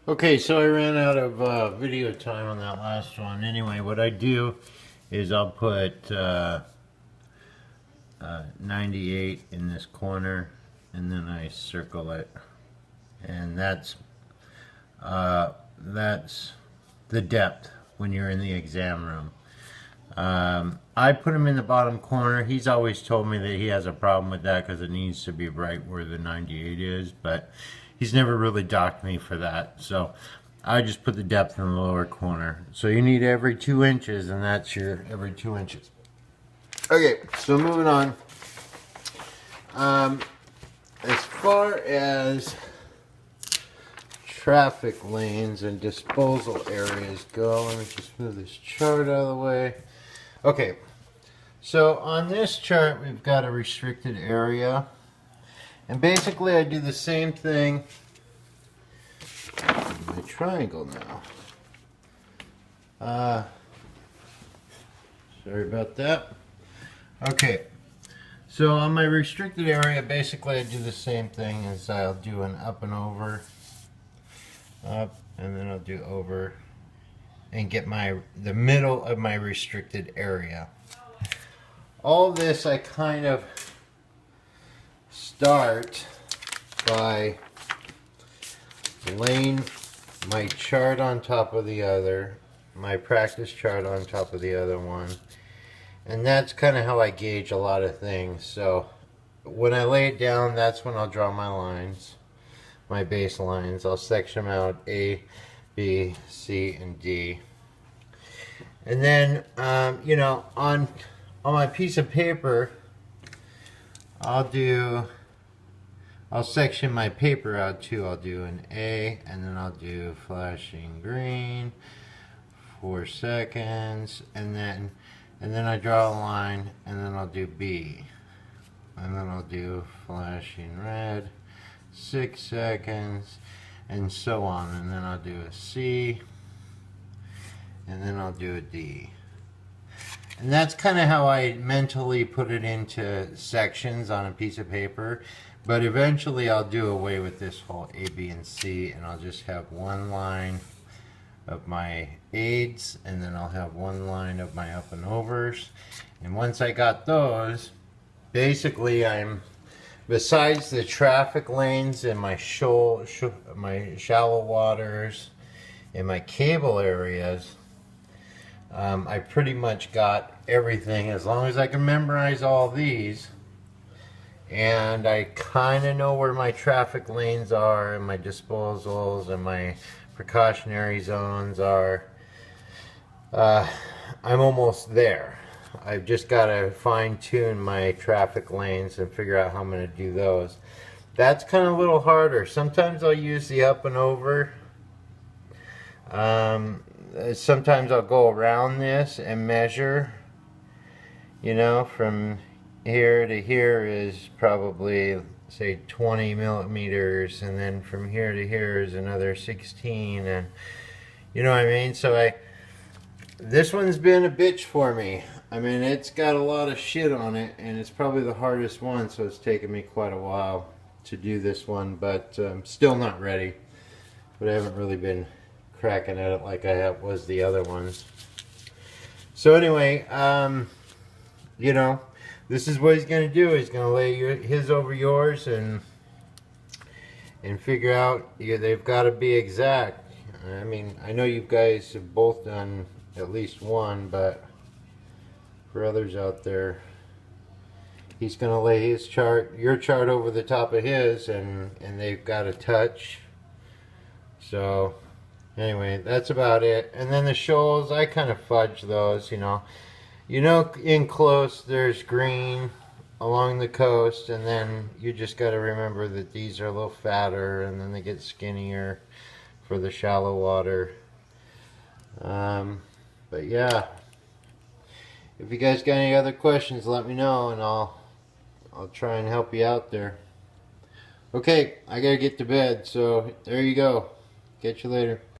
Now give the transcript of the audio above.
Okay, so I ran out of video time on that last one. Anyway, what I do is I'll put 98 in this corner, and then I circle it, and that's the depth when you're in the exam room. I put him in the bottom corner. He's always told me that he has a problem with that because it needs to be right where the 98 is, but he's never really docked me for that. So I just put the depth in the lower corner. So you need every 2 inches, and that's your every 2 inches. Okay, so moving on. As far as traffic lanes and disposal areas go, let me just move this chart out of the way. Okay, so on this chart we've got a restricted area, and basically I do the same thing in my triangle now. Sorry about that. Okay, so on my restricted area, basically I do the same thing as I'll do an up and over, up, and then I'll do over, and get the middle of my restricted area. All this I kind of start by laying my chart on top of the other, my practice chart on top of the other one, and that's kind of how I gauge a lot of things. So when I lay it down, that's when I'll draw my lines, my base lines. I'll section them out A, B, C, and D. And then, you know, on my piece of paper, I'll section my paper out too. I'll do an A, and then I'll do flashing green, 4 seconds, and then I draw a line, and then I'll do B, and then I'll do flashing red, 6 seconds, and so on, and then I'll do a C, and then I'll do a D. And that's kind of how I mentally put it into sections on a piece of paper. But eventually I'll do away with this whole A, B, and C, and I'll just have one line of my aids, and then I'll have one line of my up and overs. And once I got those, basically besides the traffic lanes and my my shallow waters and my cable areas, I pretty much got everything, as long as I can memorize all these, and I kind of know where my traffic lanes are and my disposals and my precautionary zones are. I'm almost there. I've just got to fine-tune my traffic lanes and figure out how I'm going to do those. That's kind of a little harder. Sometimes I'll use the up and over. Sometimes I'll go around this and measure, you know, from here to here is probably, say, 20 millimeters, and then from here to here is another 16, and you know what I mean? So this one's been a bitch for me. I mean, it's got a lot of shit on it, and it's probably the hardest one, so it's taken me quite a while to do this one, but I'm still not ready. But I haven't really been cracking at it like I was the other ones. So anyway, you know, this is what he's going to do. He's going to lay his over yours and figure out, they've got to be exact. I mean, I know you guys have both done at least one, but for others out there, he's going to lay his chart, your chart, over the top of his, and they've got to touch. So anyway, that's about it. And then the shoals, I kind of fudge those, you know. You know, in close there's green along the coast, and then you just got to remember that these are a little fatter, and then they get skinnier for the shallow water. But yeah, if you guys got any other questions, let me know, and I'll try and help you out there. Okay, I gotta get to bed, so there you go. Catch you later.